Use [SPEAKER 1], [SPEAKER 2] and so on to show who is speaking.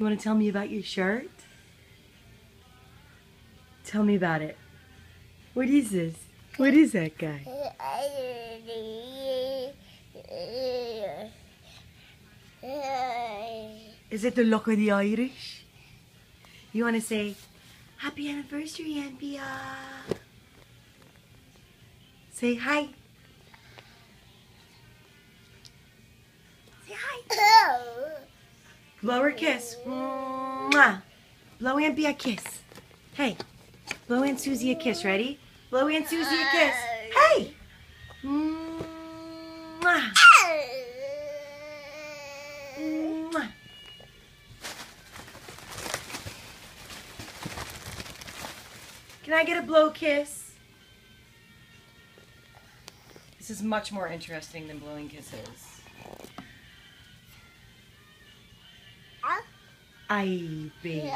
[SPEAKER 1] You want to tell me about your shirt? Tell me about it. What is this? What is that guy? Is it the look of the Irish? You want to say, Happy anniversary, Ambia. Say hi. Say hi. Blow her a kiss. Mwah. Blow Ambia a kiss. Hey, blow Aunt Susie a kiss. Ready? Blow Aunt Susie a kiss. Hey. Mwah. Mwah. Can I get a blow kiss? This is much more interesting than blowing kisses. Ay, baby.